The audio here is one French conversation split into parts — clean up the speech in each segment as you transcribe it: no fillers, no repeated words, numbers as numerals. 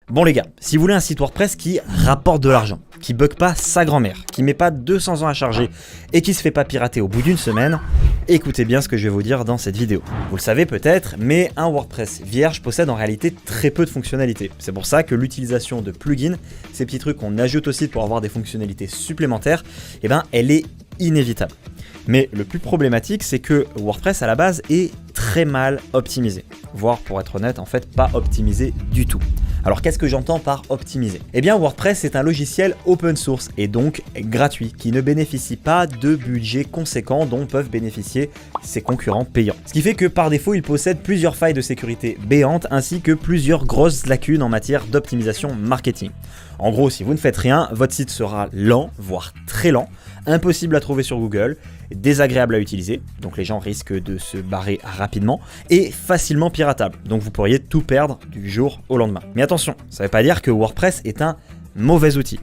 Bon les gars, si vous voulez un site WordPress qui rapporte de l'argent, qui bug pas sa grand-mère, qui met pas 200 ans à charger et qui se fait pas pirater au bout d'une semaine, écoutez bien ce que je vais vous dire dans cette vidéo. Vous le savez peut-être, mais un WordPress vierge possède en réalité très peu de fonctionnalités. C'est pour ça que l'utilisation de plugins, ces petits trucs qu'on ajoute au site pour avoir des fonctionnalités supplémentaires, elle est inévitable. Mais le plus problématique, c'est que WordPress à la base est très mal optimisé. Voire pour être honnête, en fait pas optimisé du tout. Alors qu'est-ce que j'entends par optimiser ? Eh bien WordPress est un logiciel open source et donc gratuit qui ne bénéficie pas de budget conséquent dont peuvent bénéficier ses concurrents payants. Ce qui fait que par défaut il possède plusieurs failles de sécurité béantes ainsi que plusieurs grosses lacunes en matière d'optimisation marketing. En gros, si vous ne faites rien, votre site sera lent, voire très lent, impossible à trouver sur Google, désagréable à utiliser, donc les gens risquent de se barrer rapidement, et facilement piratable, donc vous pourriez tout perdre du jour au lendemain. Mais attention, ça ne veut pas dire que WordPress est un mauvais outil.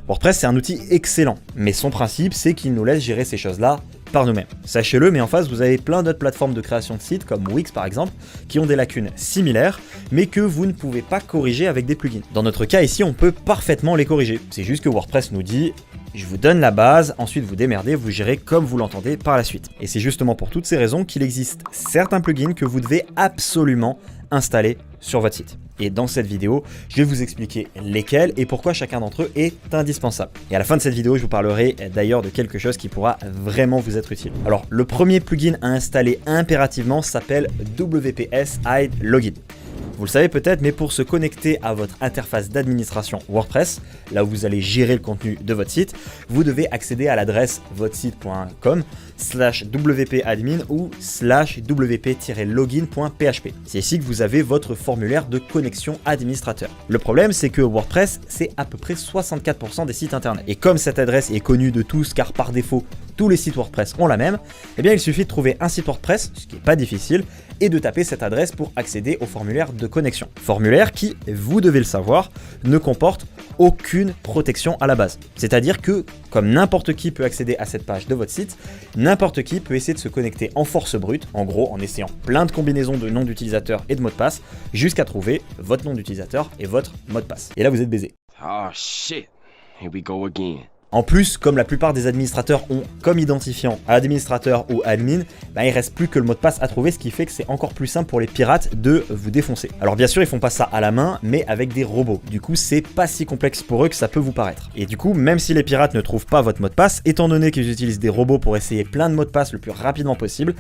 WordPress c'est un outil excellent, mais son principe c'est qu'il nous laisse gérer ces choses-là par nous-mêmes. Sachez-le, mais en face vous avez plein d'autres plateformes de création de sites comme Wix par exemple, qui ont des lacunes similaires, mais que vous ne pouvez pas corriger avec des plugins. Dans notre cas ici, on peut parfaitement les corriger. C'est juste que WordPress nous dit je vous donne la base, ensuite vous démerdez, vous gérez comme vous l'entendez par la suite. Et c'est justement pour toutes ces raisons qu'il existe certains plugins que vous devez absolument installer sur votre site. Et dans cette vidéo, je vais vous expliquer lesquels et pourquoi chacun d'entre eux est indispensable. Et à la fin de cette vidéo, je vous parlerai d'ailleurs de quelque chose qui pourra vraiment vous être utile. Alors, le premier plugin à installer impérativement s'appelle WPS Hide Login. Vous le savez peut-être, mais pour se connecter à votre interface d'administration WordPress, là où vous allez gérer le contenu de votre site, vous devez accéder à l'adresse votresite.com/wp-admin ou /wp-login.php. C'est ici que vous avez votre formulaire de connexion administrateur. Le problème, c'est que WordPress, c'est à peu près 64% des sites internet. Et comme cette adresse est connue de tous, car par défaut, tous les sites WordPress ont la même, eh bien il suffit de trouver un site WordPress, ce qui n'est pas difficile, et de taper cette adresse pour accéder au formulaire de connexion. Formulaire qui, vous devez le savoir, ne comporte aucune protection à la base. C'est-à-dire que, comme n'importe qui peut accéder à cette page de votre site, n'importe qui peut essayer de se connecter en force brute, en gros en essayant plein de combinaisons de noms d'utilisateurs et de mots de passe, jusqu'à trouver votre nom d'utilisateur et votre mot de passe. Et là vous êtes baisé. Oh shit, here we go again. En plus, comme la plupart des administrateurs ont comme identifiant administrateur ou admin, il reste plus que le mot de passe à trouver, ce qui fait que c'est encore plus simple pour les pirates de vous défoncer. Alors bien sûr, ils font pas ça à la main, mais avec des robots. Du coup, c'est pas si complexe pour eux que ça peut vous paraître. Et du coup, même si les pirates ne trouvent pas votre mot de passe, étant donné qu'ils utilisent des robots pour essayer plein de mots de passe le plus rapidement possible,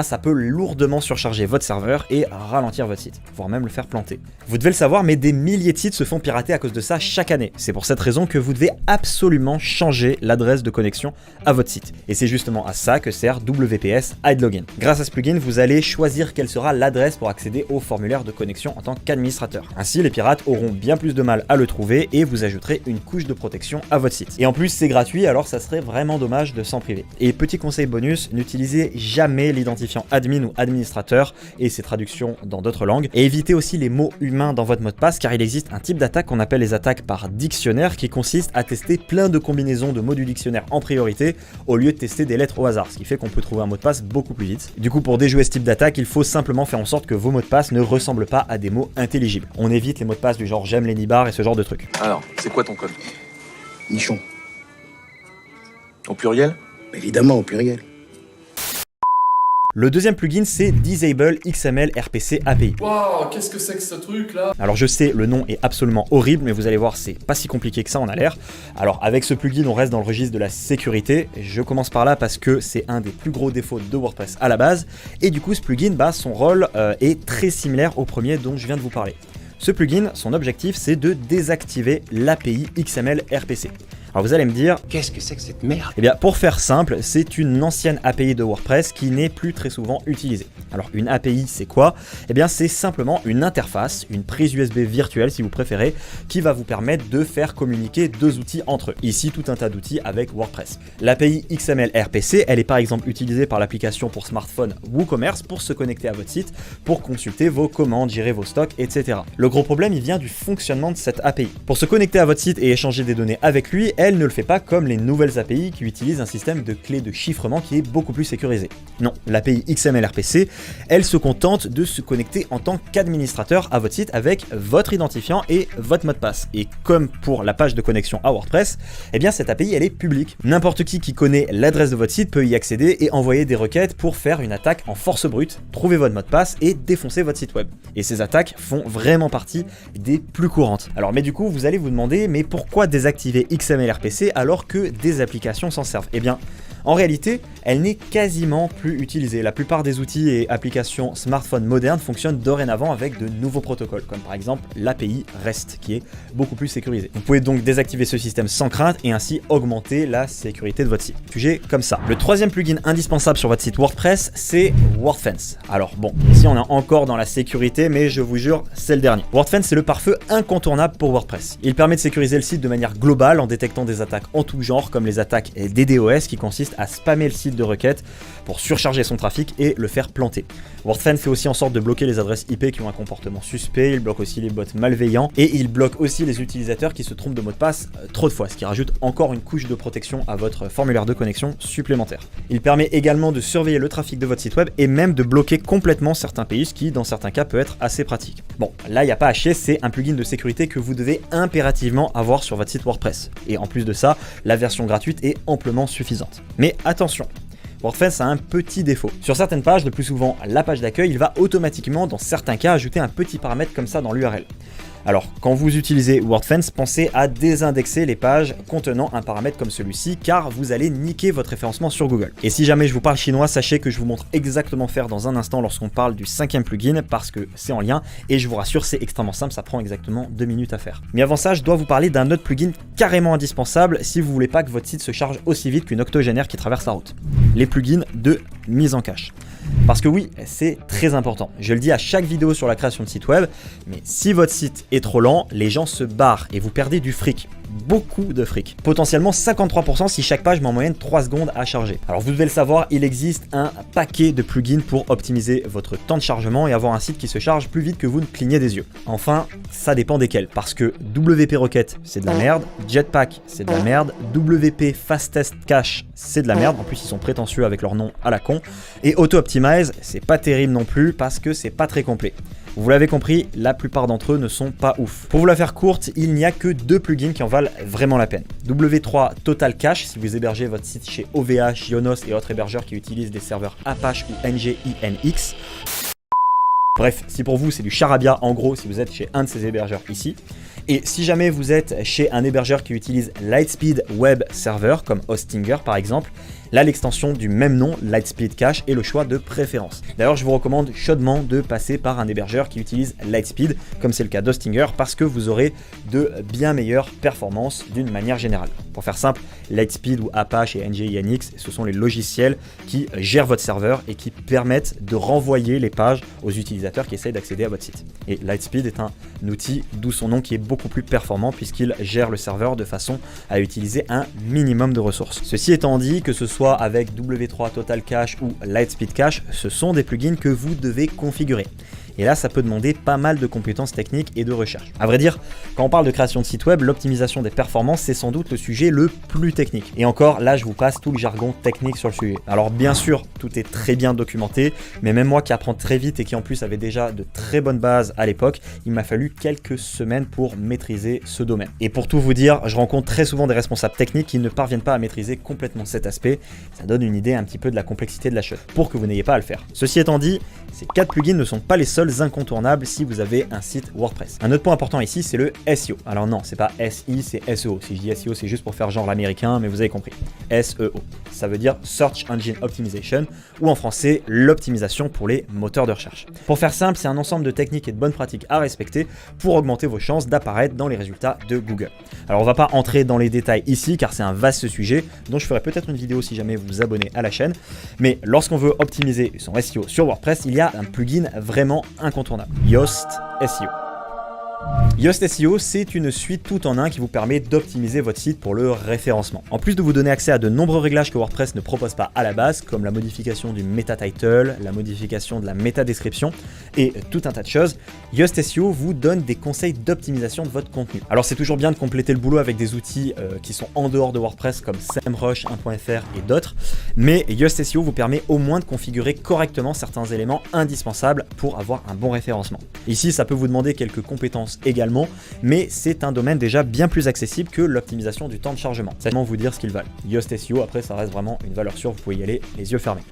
ça peut lourdement surcharger votre serveur et ralentir votre site, voire même le faire planter. Vous devez le savoir, mais des milliers de sites se font pirater à cause de ça chaque année. C'est pour cette raison que vous devez absolument changer l'adresse de connexion à votre site. Et c'est justement à ça que sert WPS Hide Login. Grâce à ce plugin, vous allez choisir quelle sera l'adresse pour accéder au formulaire de connexion en tant qu'administrateur. Ainsi, les pirates auront bien plus de mal à le trouver et vous ajouterez une couche de protection à votre site. Et en plus, c'est gratuit, alors ça serait vraiment dommage de s'en priver. Et petit conseil bonus, n'utilisez jamais l'identifiant admin ou administrateur et ses traductions dans d'autres langues. Et évitez aussi les mots humains dans votre mot de passe, car il existe un type d'attaque qu'on appelle les attaques par dictionnaire qui consiste à tester plein de combinaisons de mots du dictionnaire en priorité au lieu de tester des lettres au hasard, ce qui fait qu'on peut trouver un mot de passe beaucoup plus vite. Du coup, pour déjouer ce type d'attaque, il faut simplement faire en sorte que vos mots de passe ne ressemblent pas à des mots intelligibles. On évite les mots de passe du genre j'aime les nibards et ce genre de trucs. Alors, c'est quoi ton code? Nichon. Au pluriel? Évidemment, au pluriel. Le deuxième plugin, c'est Disable XML RPC API. Waouh, qu'est-ce que c'est que ce truc là? Alors je sais, le nom est absolument horrible, mais vous allez voir, c'est pas si compliqué que ça en a l'air. Alors avec ce plugin, on reste dans le registre de la sécurité. Je commence par là parce que c'est un des plus gros défauts de WordPress à la base. Et du coup, ce plugin, son rôle est très similaire au premier dont je viens de vous parler. Ce plugin, son objectif, c'est de désactiver l'API XML RPC. Alors vous allez me dire, Qu'est-ce que c'est que cette merde? eh bien pour faire simple, c'est une ancienne API de WordPress qui n'est plus très souvent utilisée. Alors une API c'est quoi? Eh bien c'est simplement une interface, une prise USB virtuelle si vous préférez, qui va vous permettre de faire communiquer deux outils entre eux. Ici tout un tas d'outils avec WordPress. L'API XML RPC, elle est par exemple utilisée par l'application pour smartphone WooCommerce pour se connecter à votre site, pour consulter vos commandes, gérer vos stocks, etc. Le gros problème il vient du fonctionnement de cette API. Pour se connecter à votre site et échanger des données avec lui, elle ne le fait pas comme les nouvelles API qui utilisent un système de clés de chiffrement qui est beaucoup plus sécurisé. Non, l'API XML-RPC, elle se contente de se connecter en tant qu'administrateur à votre site avec votre identifiant et votre mot de passe. Et comme pour la page de connexion à WordPress, eh bien cette API elle est publique. N'importe qui connaît l'adresse de votre site peut y accéder et envoyer des requêtes pour faire une attaque en force brute, trouver votre mot de passe et défoncer votre site web. Et ces attaques font vraiment partie des plus courantes. Alors mais du coup vous allez vous demander mais pourquoi désactiver XML-RPC alors que des applications s'en servent? Eh bien en réalité, elle n'est quasiment plus utilisée. La plupart des outils et applications smartphones modernes fonctionnent dorénavant avec de nouveaux protocoles, comme par exemple l'API REST, qui est beaucoup plus sécurisée. Vous pouvez donc désactiver ce système sans crainte et ainsi augmenter la sécurité de votre site. Sujet comme ça. Le troisième plugin indispensable sur votre site WordPress, c'est WordFence. Alors bon, ici on est encore dans la sécurité, mais je vous jure, c'est le dernier. WordFence, c'est le pare-feu incontournable pour WordPress. Il permet de sécuriser le site de manière globale en détectant des attaques en tout genre, comme les attaques DDoS qui consistent à spammer le site de requêtes pour surcharger son trafic et le faire planter. WordFence fait aussi en sorte de bloquer les adresses IP qui ont un comportement suspect, il bloque aussi les bots malveillants et il bloque aussi les utilisateurs qui se trompent de mot de passe trop de fois, ce qui rajoute encore une couche de protection à votre formulaire de connexion supplémentaire. Il permet également de surveiller le trafic de votre site web et même de bloquer complètement certains pays, ce qui dans certains cas peut être assez pratique. Bon, là il n'y a pas à chier, c'est un plugin de sécurité que vous devez impérativement avoir sur votre site WordPress. Et en plus de ça, la version gratuite est amplement suffisante. Mais attention, WordFence a un petit défaut. Sur certaines pages, le plus souvent la page d'accueil, il va automatiquement, dans certains cas, ajouter un petit paramètre comme ça dans l'URL. Alors, quand vous utilisez WordFence, pensez à désindexer les pages contenant un paramètre comme celui-ci, car vous allez niquer votre référencement sur Google. Et si jamais je vous parle chinois, sachez que je vous montre exactement faire dans un instant lorsqu'on parle du 5e plugin, parce que c'est en lien, et je vous rassure, c'est extrêmement simple, ça prend exactement 2 minutes à faire. Mais avant ça, je dois vous parler d'un autre plugin carrément indispensable si vous voulez pas que votre site se charge aussi vite qu'une octogénaire qui traverse la route. Les plugins de mise en cache. Parce que oui, c'est très important. Je le dis à chaque vidéo sur la création de site web, mais si votre site est trop lent, les gens se barrent et vous perdez du fric. Beaucoup de fric. Potentiellement 53% si chaque page met en moyenne 3 secondes à charger. Alors vous devez le savoir, il existe un paquet de plugins pour optimiser votre temps de chargement et avoir un site qui se charge plus vite que vous ne clignez des yeux. Enfin, ça dépend desquels, parce que WP Rocket c'est de la merde, Jetpack c'est de la merde, WP Fastest Cache c'est de la merde, en plus ils sont prétentieux avec leur nom à la con, et Auto Optimize c'est pas terrible non plus parce que c'est pas très complet. Vous l'avez compris, la plupart d'entre eux ne sont pas ouf. Pour vous la faire courte, il n'y a que 2 plugins qui en valent vraiment la peine. W3 Total Cache, si vous hébergez votre site chez OVH, Yonos et autres hébergeurs qui utilisent des serveurs Apache ou NGINX. Bref, si pour vous c'est du charabia, en gros, si vous êtes chez un de ces hébergeurs ici. Et si jamais vous êtes chez un hébergeur qui utilise Lightspeed Web Server, comme Hostinger par exemple, là l'extension du même nom, Lightspeed Cache, est le choix de préférence. D'ailleurs, je vous recommande chaudement de passer par un hébergeur qui utilise Lightspeed, comme c'est le cas d'Hostinger, parce que vous aurez de bien meilleures performances d'une manière générale. Pour faire simple, Lightspeed ou Apache et NGINX, ce sont les logiciels qui gèrent votre serveur et qui permettent de renvoyer les pages aux utilisateurs qui essayent d'accéder à votre site. Et Lightspeed est un outil, d'où son nom, qui est beaucoup plus performant puisqu'il gère le serveur de façon à utiliser un minimum de ressources. Ceci étant dit, que ce soit avec W3 Total Cache ou Lightspeed Cache, ce sont des plugins que vous devez configurer. Et là, ça peut demander pas mal de compétences techniques et de recherche. À vrai dire, quand on parle de création de site web, l'optimisation des performances, c'est sans doute le sujet le plus technique. Et encore, là, je vous passe tout le jargon technique sur le sujet. Alors bien sûr, tout est très bien documenté, mais même moi qui apprends très vite et qui en plus avait déjà de très bonnes bases à l'époque, il m'a fallu quelques semaines pour maîtriser ce domaine. Et pour tout vous dire, je rencontre très souvent des responsables techniques qui ne parviennent pas à maîtriser complètement cet aspect. Ça donne une idée un petit peu de la complexité de la chose, pour que vous n'ayez pas à le faire. Ceci étant dit, ces 4 plugins ne sont pas les seuls incontournables si vous avez un site WordPress. Un autre point important ici, c'est le SEO. Alors non, c'est pas SI, c'est SEO. Si je dis SEO, c'est juste pour faire genre l'américain, mais vous avez compris. SEO, ça veut dire Search Engine Optimization, ou en français, l'optimisation pour les moteurs de recherche. Pour faire simple, c'est un ensemble de techniques et de bonnes pratiques à respecter pour augmenter vos chances d'apparaître dans les résultats de Google. Alors on va pas entrer dans les détails ici, car c'est un vaste sujet, dont je ferai peut-être une vidéo si jamais vous vous abonnez à la chaîne, mais lorsqu'on veut optimiser son SEO sur WordPress, il y a un plugin vraiment incontournable, Yoast SEO. Yoast SEO, c'est une suite tout en un qui vous permet d'optimiser votre site pour le référencement. En plus de vous donner accès à de nombreux réglages que WordPress ne propose pas à la base, comme la modification du meta title, la modification de la méta description et tout un tas de choses, Yoast SEO vous donne des conseils d'optimisation de votre contenu. Alors c'est toujours bien de compléter le boulot avec des outils qui sont en dehors de WordPress comme SEMrush, 1.fr et d'autres, mais Yoast SEO vous permet au moins de configurer correctement certains éléments indispensables pour avoir un bon référencement. Ici, ça peut vous demander quelques compétences également, mais c'est un domaine déjà bien plus accessible que l'optimisation du temps de chargement. C'est vraiment vous dire ce qu'ils valent. Yoast SEO, après, ça reste vraiment une valeur sûre, vous pouvez y aller les yeux fermés.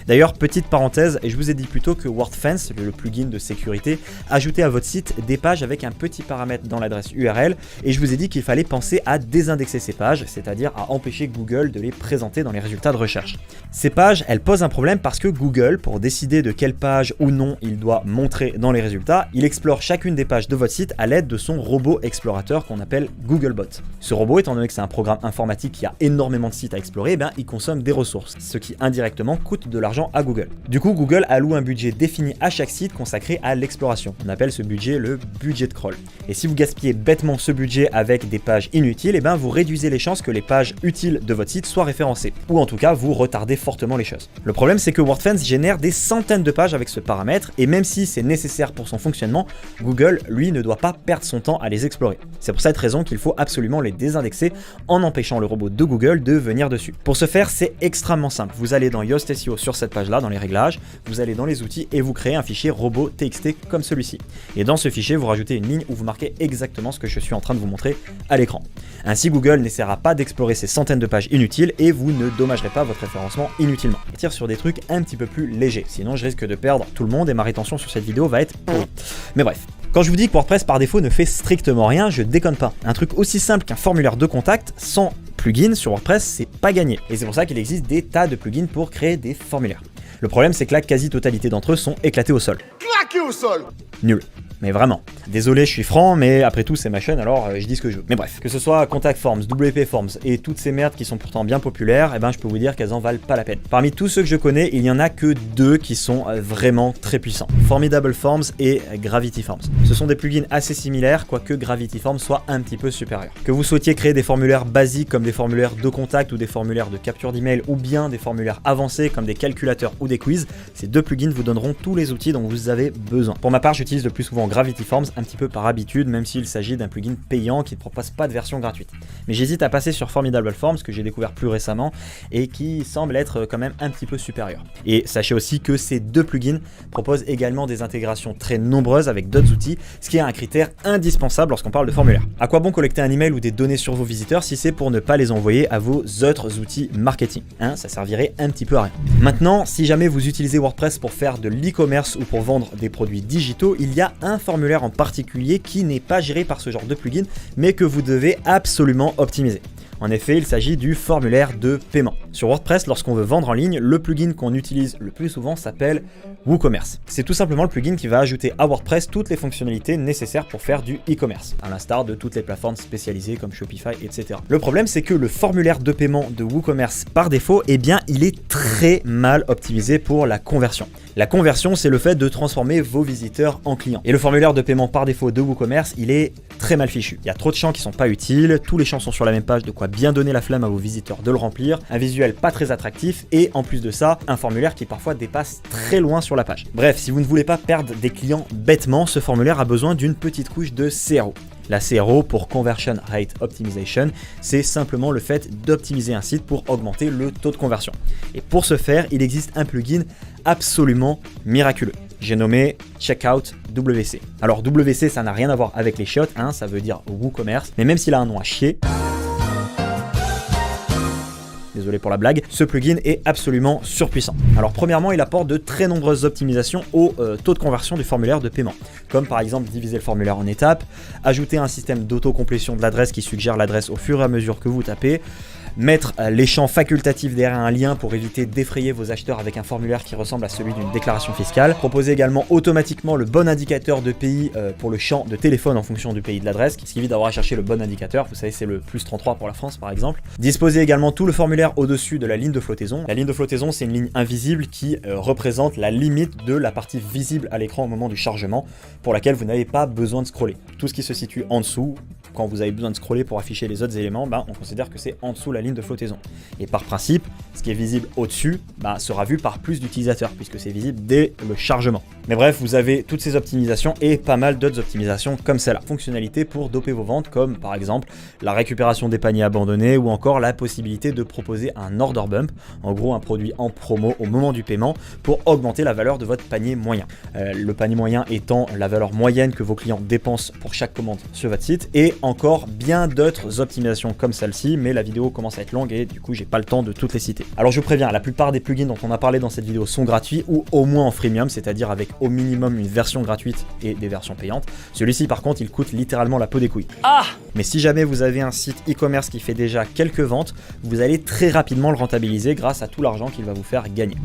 D'ailleurs, petite parenthèse, et je vous ai dit plus tôt que WordFence, le plugin de sécurité, ajoutait à votre site des pages avec un petit paramètre dans l'adresse URL, et je vous ai dit qu'il fallait penser à désindexer ces pages, c'est-à-dire à empêcher Google de les présenter dans les résultats de recherche. Ces pages, elles posent un problème parce que Google, pour décider de quelle page ou non il doit montrer dans les résultats, il explore chacune des pages de votre site à l'aide de son robot explorateur qu'on appelle Googlebot. Ce robot, étant donné que c'est un programme informatique qui a énormément de sites à explorer, il consomme des ressources, ce qui indirectement coûte de l'argent à Google. Du coup, Google alloue un budget défini à chaque site consacré à l'exploration. On appelle ce budget le budget de crawl. Et si vous gaspillez bêtement ce budget avec des pages inutiles, vous réduisez les chances que les pages utiles de votre site soient référencées. Ou en tout cas, vous retardez fortement les choses. Le problème, c'est que WordFence génère des centaines de pages avec ce paramètre, et même si c'est nécessaire pour son fonctionnement, Google, lui, ne doit pas perdre son temps à les explorer. C'est pour cette raison qu'il faut absolument les désindexer en empêchant le robot de Google de venir dessus. Pour ce faire, c'est extrêmement simple. Vous allez dans Yoast SEO sur cette page-là, dans les réglages, vous allez dans les outils et vous créez un fichier robot.txt comme celui-ci. Et dans ce fichier, vous rajoutez une ligne où vous marquez exactement ce que je suis en train de vous montrer à l'écran. Ainsi, Google n'essaiera pas d'explorer ces centaines de pages inutiles et vous ne dommagerez pas votre référencement inutilement. Je tire sur des trucs un petit peu plus légers, sinon je risque de perdre tout le monde et ma rétention sur cette vidéo va être pourrie. Mais bref. Quand je vous dis que WordPress par défaut ne fait strictement rien, je déconne pas. Un truc aussi simple qu'un formulaire de contact sans plugin sur WordPress, c'est pas gagné. Et c'est pour ça qu'il existe des tas de plugins pour créer des formulaires. Le problème, c'est que la quasi-totalité d'entre eux sont éclatés au sol. Claqué au sol. Nul. Mais vraiment. Désolé, je suis franc, mais après tout, c'est ma chaîne, alors je dis ce que je veux. Mais bref, que ce soit Contact Forms, WP Forms et toutes ces merdes qui sont pourtant bien populaires, je peux vous dire qu'elles en valent pas la peine. Parmi tous ceux que je connais, il y en a que deux qui sont vraiment très puissants. Formidable Forms et Gravity Forms. Ce sont des plugins assez similaires, quoique Gravity Forms soit un petit peu supérieur. Que vous souhaitiez créer des formulaires basiques comme des formulaires de contact ou des formulaires de capture d'email ou bien des formulaires avancés comme des calculateurs ou des quiz, ces deux plugins vous donneront tous les outils dont vous avez besoin. Pour ma part, j'utilise le plus souvent Gravity Forms un petit peu par habitude, même s'il s'agit d'un plugin payant qui ne propose pas de version gratuite. Mais j'hésite à passer sur Formidable Forms que j'ai découvert plus récemment et qui semble être quand même un petit peu supérieur. Et sachez aussi que ces deux plugins proposent également des intégrations très nombreuses avec d'autres outils, ce qui est un critère indispensable lorsqu'on parle de formulaire. À quoi bon collecter un email ou des données sur vos visiteurs si c'est pour ne pas les envoyer à vos autres outils marketing, ça servirait un petit peu à rien. Maintenant, si jamais vous utilisez WordPress pour faire de l'e-commerce ou pour vendre des produits digitaux, il y a un formulaire en particulier qui n'est pas géré par ce genre de plugin, mais que vous devez absolument optimiser. En effet, il s'agit du formulaire de paiement. Sur WordPress, lorsqu'on veut vendre en ligne, le plugin qu'on utilise le plus souvent s'appelle WooCommerce. C'est tout simplement le plugin qui va ajouter à WordPress toutes les fonctionnalités nécessaires pour faire du e-commerce, à l'instar de toutes les plateformes spécialisées comme Shopify, etc. Le problème, c'est que le formulaire de paiement de WooCommerce par défaut, il est très mal optimisé pour la conversion. La conversion, c'est le fait de transformer vos visiteurs en clients. Et le formulaire de paiement par défaut de WooCommerce, il est très mal fichu. Il y a trop de champs qui sont pas utiles, tous les champs sont sur la même page, de quoi bien donner la flemme à vos visiteurs de le remplir, un visuel pas très attractif et en plus de ça, un formulaire qui parfois dépasse très loin sur la page. Bref, si vous ne voulez pas perdre des clients bêtement, ce formulaire a besoin d'une petite couche de CRO. La CRO pour Conversion Rate Optimization, c'est simplement le fait d'optimiser un site pour augmenter le taux de conversion. Et pour ce faire, il existe un plugin absolument miraculeux. J'ai nommé Checkout WC. Alors WC, ça n'a rien à voir avec les chiottes, ça veut dire WooCommerce, mais même s'il a un nom à chier, désolé pour la blague, ce plugin est absolument surpuissant. Alors premièrement, il apporte de très nombreuses optimisations au taux de conversion du formulaire de paiement, comme par exemple diviser le formulaire en étapes, ajouter un système d'autocomplétion de l'adresse qui suggère l'adresse au fur et à mesure que vous tapez, mettre les champs facultatifs derrière un lien pour éviter d'effrayer vos acheteurs avec un formulaire qui ressemble à celui d'une déclaration fiscale, proposer également automatiquement le bon indicateur de pays pour le champ de téléphone en fonction du pays de l'adresse, ce qui évite d'avoir à chercher le bon indicateur, vous savez c'est le plus 33 pour la France par exemple. Disposer également tout le formulaire au-dessus de la ligne de flottaison. La ligne de flottaison c'est une ligne invisible qui représente la limite de la partie visible à l'écran au moment du chargement, pour laquelle vous n'avez pas besoin de scroller. Tout ce qui se situe en dessous, quand vous avez besoin de scroller pour afficher les autres éléments, on considère que c'est en dessous la ligne de flottaison. Et par principe, ce qui est visible au-dessus sera vu par plus d'utilisateurs, puisque c'est visible dès le chargement. Mais bref, vous avez toutes ces optimisations et pas mal d'autres optimisations comme celle-là. Fonctionnalités pour doper vos ventes, comme par exemple la récupération des paniers abandonnés ou encore la possibilité de proposer un order bump, en gros un produit en promo au moment du paiement pour augmenter la valeur de votre panier moyen. Le panier moyen étant la valeur moyenne que vos clients dépensent pour chaque commande sur votre site, et encore bien d'autres optimisations comme celle-ci, mais la vidéo commence à être longue et du coup j'ai pas le temps de toutes les citer. Alors je vous préviens, la plupart des plugins dont on a parlé dans cette vidéo sont gratuits ou au moins en freemium, c'est-à-dire avec au minimum une version gratuite et des versions payantes. Celui-ci par contre il coûte littéralement la peau des couilles. Mais si jamais vous avez un site e-commerce qui fait déjà quelques ventes, vous allez très rapidement le rentabiliser grâce à tout l'argent qu'il va vous faire gagner.